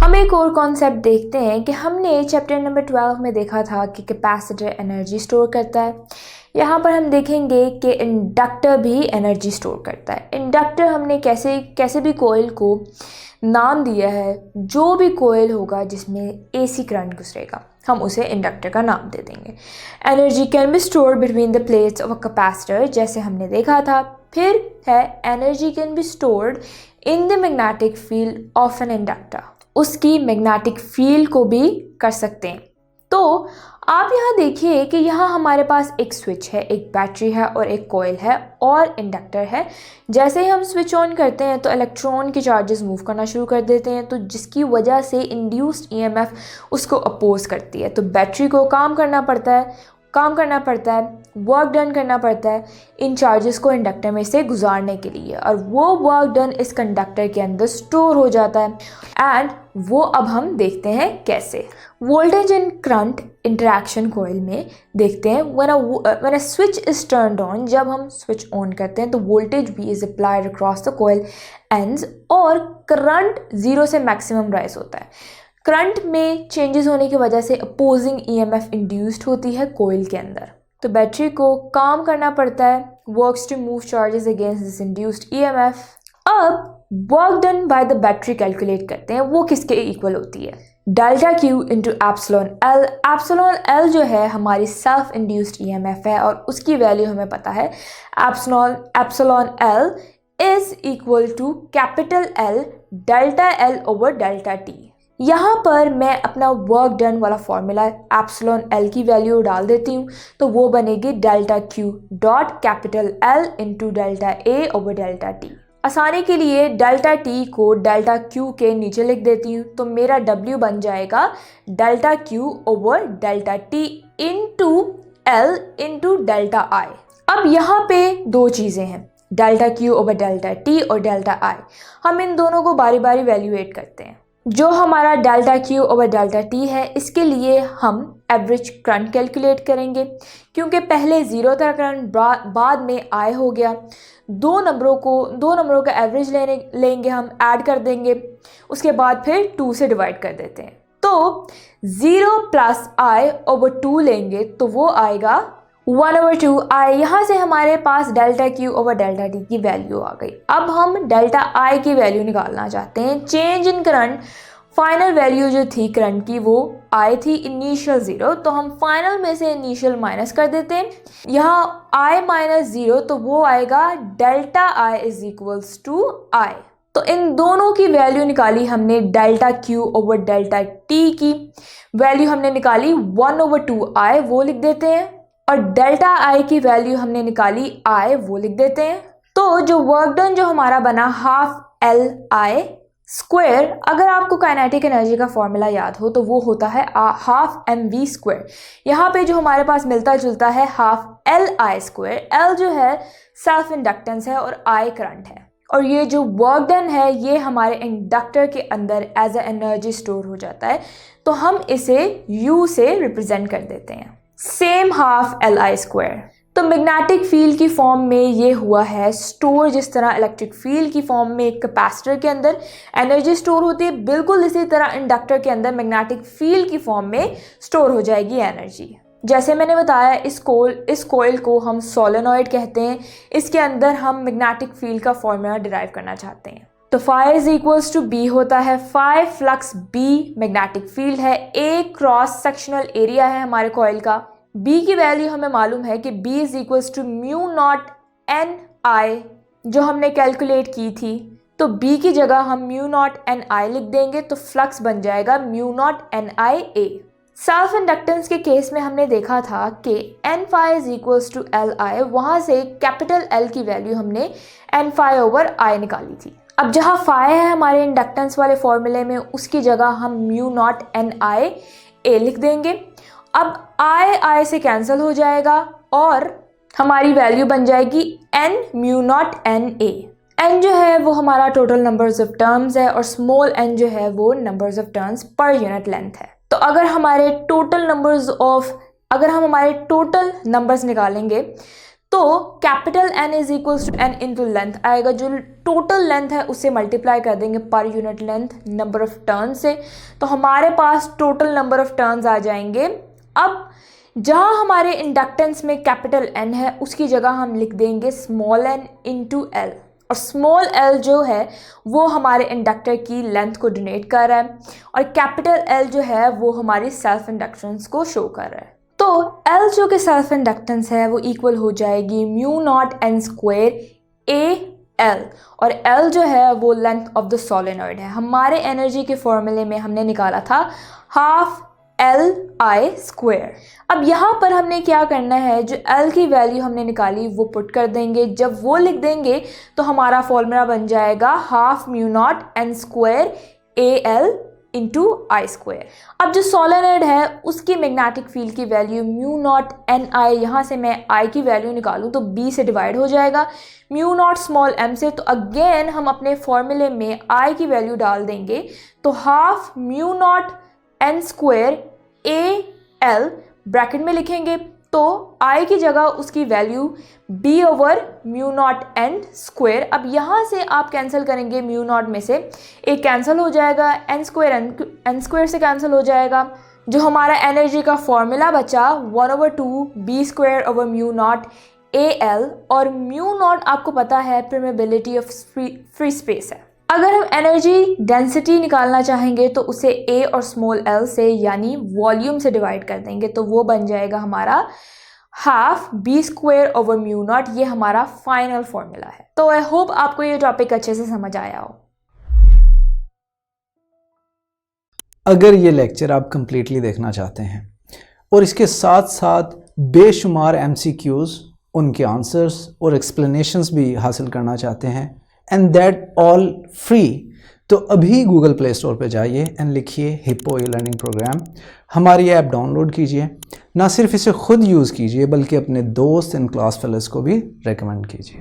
हम एक और कॉन्सेप्ट देखते हैं कि हमने चैप्टर नंबर 12 में देखा था कि कैपेसिटर एनर्जी स्टोर करता है। यहाँ पर हम देखेंगे कि इंडक्टर भी एनर्जी स्टोर करता है। इंडक्टर हमने कैसे भी कोयल को नाम दिया है, जो भी कोयल होगा जिसमें एसी करंट गुजरेगा हम उसे इंडक्टर का नाम दे देंगे। Energy can be store between the plates of a capacitor, जैसे हमने देखा था। फिर है energy can be stored in the magnetic field of an inductor, उसकी मैग्नेटिक फील्ड को भी कर सकते हैं। तो आप यहाँ देखिए कि यहाँ हमारे पास एक स्विच है, एक बैटरी है और एक कॉइल है और इंडक्टर है। जैसे ही हम स्विच ऑन करते हैं तो इलेक्ट्रॉन के चार्जेस मूव करना शुरू कर देते हैं, तो जिसकी वजह से इंड्यूस्ड ईएमएफ उसको अपोज करती है। तो बैटरी को काम करना पड़ता है, वर्क डन करना पड़ता है इन चार्जेस को इंडक्टर में से गुजारने के लिए, और वो वर्क डन इस कंडक्टर के अंदर स्टोर हो जाता है। एंड वो अब हम देखते हैं कैसे। Voltage and current interaction coil में देखते हैं। When a switch is turned on, जब हम स्विच ऑन करते हैं तो वोल्टेज भी is applied across the coil ends और करंट 0 से मैक्सिमम राइज होता है। करंट में चेंजेस होने की वजह से अपोजिंग ईएमएफ इंड्यूस्ड होती है कोइल के अंदर। तो बैटरी को काम करना पड़ता है, works to move charges against this induced EMF. अब work done by the battery calculate करते हैं, वो किसके इक्वल होती है? Delta Q into epsilon L. Epsilon L जो है हमारी सेल्फ इंड्यूस्ड ईएमएफ है और उसकी वैल्यू हमें पता है। Epsilon L is equal to capital L delta L over delta T. यहाँ पर मैं अपना वर्क डन वाला फॉर्मूला एप्सिलॉन एल की वैल्यू डाल देती हूँ, तो वो बनेगी delta Q dot capital L into delta A over delta T. आसानी के लिए डेल्टा टी को डेल्टा क्यू के नीचे लिख देती हूँ, तो मेरा डब्ल्यू बन जाएगा delta Q over delta T into L into delta आई। अब यहाँ पे दो चीज़ें हैं, delta Q over delta T और डेल्टा आई। हम इन दोनों को बारी बारी वैल्यूएट करते हैं। जो हमारा delta Q over delta T है, इसके लिए हम एवरेज करंट कैलकुलेट करेंगे, क्योंकि पहले 0 था करंट, बाद में आई हो गया। दो नंबरों का एवरेज लेंगे हम, ऐड कर देंगे, उसके बाद फिर 2 से डिवाइड कर देते हैं। तो 0 प्लस आई ओवर 2 लेंगे तो वो आएगा 1/2 आई। यहाँ से हमारे पास delta Q over delta T की वैल्यू आ गई। अब हम डेल्टा आई की वैल्यू निकालना चाहते हैं। Change in current, final value जो थी करंट की वो आई थी इनिशियल 0, तो हम फाइनल में से इनिशियल माइनस कर देते हैं। यहाँ आई माइनस 0 तो वो आएगा delta I is equals to I. तो इन दोनों की वैल्यू निकाली हमने। Delta Q over delta T की वैल्यू हमने निकाली 1/2 आई, वो लिख देते हैं, और डेल्टा आई की वैल्यू हमने निकाली आई, वो लिख देते हैं। तो जो वर्क डन जो हमारा बना हाफ एल आई स्क्वायर, अगर आपको काइनेटिक एनर्जी का फॉर्मूला याद हो तो वो होता है हाफ एम वी स्क्वायर। यहाँ पे जो हमारे पास मिलता जुलता है half L I square. L जो है सेल्फ इंडक्टेंस है और आई करंट है, और ये जो वर्क डन है ये हमारे इंडक्टर के अंदर एज ए एनर्जी स्टोर हो जाता है, तो हम इसे यू से रिप्रेजेंट कर देते हैं, same half L I square. तो मैग्नेटिक फील्ड की फॉर्म में ये हुआ है स्टोर, जिस तरह इलेक्ट्रिक फील्ड की फॉर्म में एक कैपेसिटर के अंदर एनर्जी स्टोर होती है, बिल्कुल इसी तरह इंडक्टर के अंदर मैग्नेटिक फील्ड की फॉर्म में स्टोर हो जाएगी एनर्जी। जैसे मैंने बताया, इस कॉइल को हम सोलेनॉइड कहते हैं। इसके अंदर हम मैग्नेटिक फील्ड का फॉर्मूला डिराइव करना चाहते हैं, तो phi is equals to B होता है। Phi flux B magnetic field है, ए क्रॉस सेक्शनल एरिया है हमारे कॉइल का। बी की वैल्यू हमें मालूम है कि B is equals to mu not N I, जो हमने कैलकुलेट की थी। तो बी की जगह हम म्यू नॉट एन आई लिख देंगे, तो फ्लक्स बन जाएगा mu not N I A. Self inductance के केस में हमने देखा था कि N phi is equals to L I, वहाँ से कैपिटल एल की वैल्यू हमने एन फाई ओवर आई निकाली थी। अब जहाँ फाई है हमारे इंडक्टेंस वाले फॉर्मूले में, उसकी जगह हम म्यू नॉट एन आई ए लिख देंगे। अब आई से कैंसिल हो जाएगा और हमारी वैल्यू बन जाएगी N mu not N A. N जो है वो हमारा टोटल नंबर्स ऑफ टर्म्स है और स्मॉल एन जो है वो numbers of turns per unit length है। तो अगर हम हमारे टोटल नंबर्स निकालेंगे तो capital N is equals to N into length आएगा, जो टोटल लेंथ है उससे मल्टीप्लाई कर देंगे पर unit length number of turn से, तो हमारे पास टोटल नंबर ऑफ टर्न्स आ जाएंगे। अब जहाँ हमारे इंडक्टेंस में कैपिटल N है उसकी जगह हम लिख देंगे स्मॉल n इंटू L, और स्मॉल l जो है वो हमारे इंडक्टर की लेंथ को डिनोट कर रहा है, और कैपिटल L जो है वो हमारी सेल्फ इंडक्टेंस को शो कर रहा है। तो L जो कि सेल्फ इंडक्टेंस है वो इक्वल हो जाएगी mu not n square AL, और L जो है वो लेंथ ऑफ द सोलेनॉइड है। हमारे एनर्जी के फॉर्मूले में हमने निकाला था हाफ LI स्क्वायर। अब यहाँ पर हमने क्या करना है, जो L की वैल्यू हमने निकाली वो पुट कर देंगे। जब वो लिख देंगे तो हमारा फॉर्मूला बन जाएगा half mu not n square AL into I square. अब जो सोलेनॉइड है उसकी मैग्नेटिक फील्ड की value mu not N I, यहाँ से मैं आई की वैल्यू निकालूँ तो बी से डिवाइड हो जाएगा म्यू नॉट स्मॉल एम से, तो अगेन हम अपने फॉर्मूले में आई की वैल्यू डाल देंगे, तो half mu not N square A L bracket में लिखेंगे, तो आई की जगह उसकी value B over mu not N square. अब यहाँ से आप कैंसिल करेंगे, म्यू नॉट में से एक कैंसिल हो जाएगा, एन स्क्वायर से कैंसिल हो जाएगा, जो हमारा एनर्जी का फॉर्मूला बचा 1/2 B square over mu naught A L, और म्यू नॉट आपको पता है परमेबिलिटी ऑफ फ्री स्पेस है। अगर हम एनर्जी डेंसिटी निकालना चाहेंगे तो उसे ए और स्मॉल एल से यानी वॉल्यूम से डिवाइड कर देंगे, तो वो बन जाएगा हमारा half B square over mu naught. ये हमारा फाइनल फॉर्मूला है। तो आई होप आपको ये टॉपिक अच्छे से समझ आया हो। अगर ये लेक्चर आप कंप्लीटली देखना चाहते हैं और इसके साथ साथ बेशुमार MCQs, उनके आंसर्स और एक्सप्लेनेशंस भी हासिल करना चाहते हैं, एंड दैट ऑल फ्री, तो अभी गूगल प्ले स्टोर पे जाइए एंड लिखिए हिप्पो ई लर्निंग प्रोग्राम। हमारी ऐप डाउनलोड कीजिए, ना सिर्फ इसे खुद यूज़ कीजिए बल्कि अपने दोस्त एंड क्लास फेलोज़ को भी रेकमेंड कीजिए।